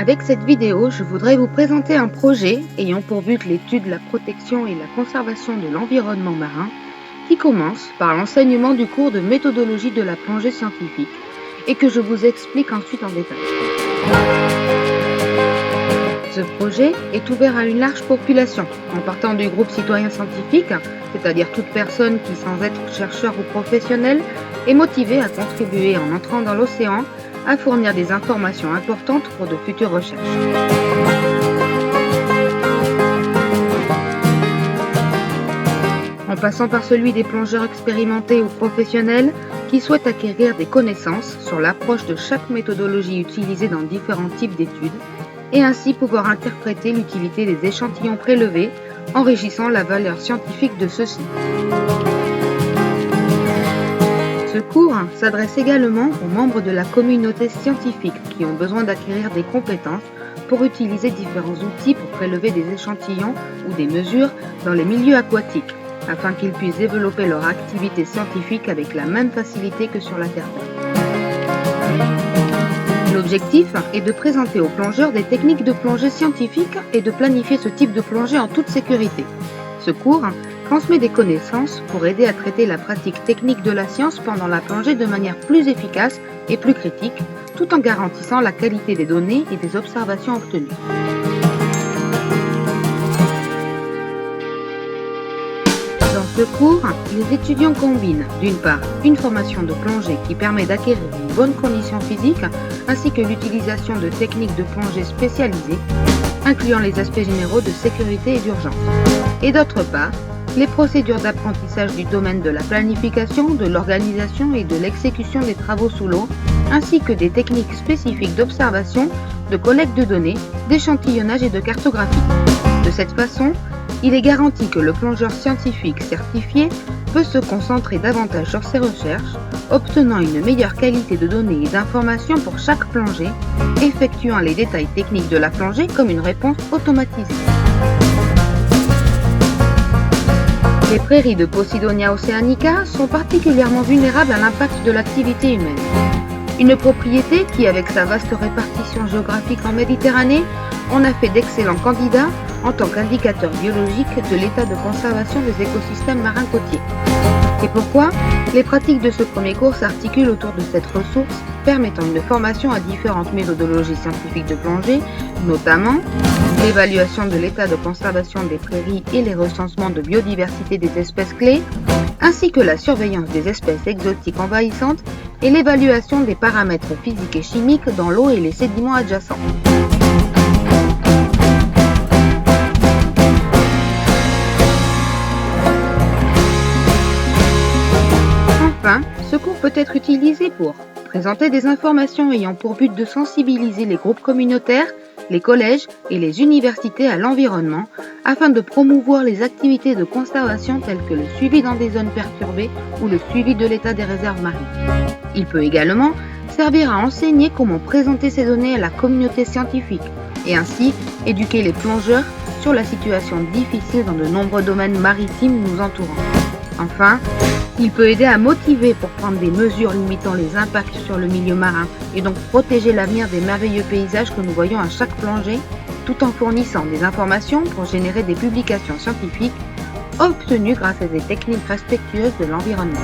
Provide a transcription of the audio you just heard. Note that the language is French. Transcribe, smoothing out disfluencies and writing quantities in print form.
Avec cette vidéo, je voudrais vous présenter un projet ayant pour but l'étude, la protection et la conservation de l'environnement marin qui commence par l'enseignement du cours de méthodologie de la plongée scientifique et que je vous explique ensuite en détail. Ce projet est ouvert à une large population, en partant du groupe citoyen scientifique, c'est-à-dire toute personne qui, sans être chercheur ou professionnel, est motivée à contribuer en entrant dans l'océan à fournir des informations importantes pour de futures recherches. En passant par celui des plongeurs expérimentés ou professionnels qui souhaitent acquérir des connaissances sur l'approche de chaque méthodologie utilisée dans différents types d'études et ainsi pouvoir interpréter l'utilité des échantillons prélevés, enrichissant la valeur scientifique de ceux-ci. Ce cours s'adresse également aux membres de la communauté scientifique qui ont besoin d'acquérir des compétences pour utiliser différents outils pour prélever des échantillons ou des mesures dans les milieux aquatiques, afin qu'ils puissent développer leur activité scientifique avec la même facilité que sur la terre ferme. L'objectif est de présenter aux plongeurs des techniques de plongée scientifique et de planifier ce type de plongée en toute sécurité. Ce cours transmet des connaissances pour aider à traiter la pratique technique de la science pendant la plongée de manière plus efficace et plus critique, tout en garantissant la qualité des données et des observations obtenues. Dans ce cours, les étudiants combinent, d'une part, une formation de plongée qui permet d'acquérir une bonne condition physique, ainsi que l'utilisation de techniques de plongée spécialisées, incluant les aspects généraux de sécurité et d'urgence. Et d'autre part, les procédures d'apprentissage du domaine de la planification, de l'organisation et de l'exécution des travaux sous l'eau, ainsi que des techniques spécifiques d'observation, de collecte de données, d'échantillonnage et de cartographie. De cette façon, il est garanti que le plongeur scientifique certifié peut se concentrer davantage sur ses recherches, obtenant une meilleure qualité de données et d'informations pour chaque plongée, effectuant les détails techniques de la plongée comme une réponse automatisée. Les prairies de Posidonia oceanica sont particulièrement vulnérables à l'impact de l'activité humaine. Une propriété qui, avec sa vaste répartition géographique en Méditerranée, en a fait d'excellents candidats en tant qu'indicateur biologique de l'état de conservation des écosystèmes marins côtiers. C'est pourquoi les pratiques de ce premier cours s'articulent autour de cette ressource, permettant une formation à différentes méthodologies scientifiques de plongée, notamment l'évaluation de l'état de conservation des prairies et les recensements de biodiversité des espèces clés, ainsi que la surveillance des espèces exotiques envahissantes et l'évaluation des paramètres physiques et chimiques dans l'eau et les sédiments adjacents. Enfin, ce cours peut être utilisé pour présenter des informations ayant pour but de sensibiliser les groupes communautaires, les collèges et les universités à l'environnement afin de promouvoir les activités de conservation telles que le suivi dans des zones perturbées ou le suivi de l'état des réserves marines. Il peut également servir à enseigner comment présenter ces données à la communauté scientifique et ainsi éduquer les plongeurs sur la situation difficile dans de nombreux domaines maritimes nous entourant. Enfin, il peut aider à motiver pour prendre des mesures limitant les impacts sur le milieu marin et donc protéger l'avenir des merveilleux paysages que nous voyons à chaque plongée, tout en fournissant des informations pour générer des publications scientifiques obtenues grâce à des techniques respectueuses de l'environnement.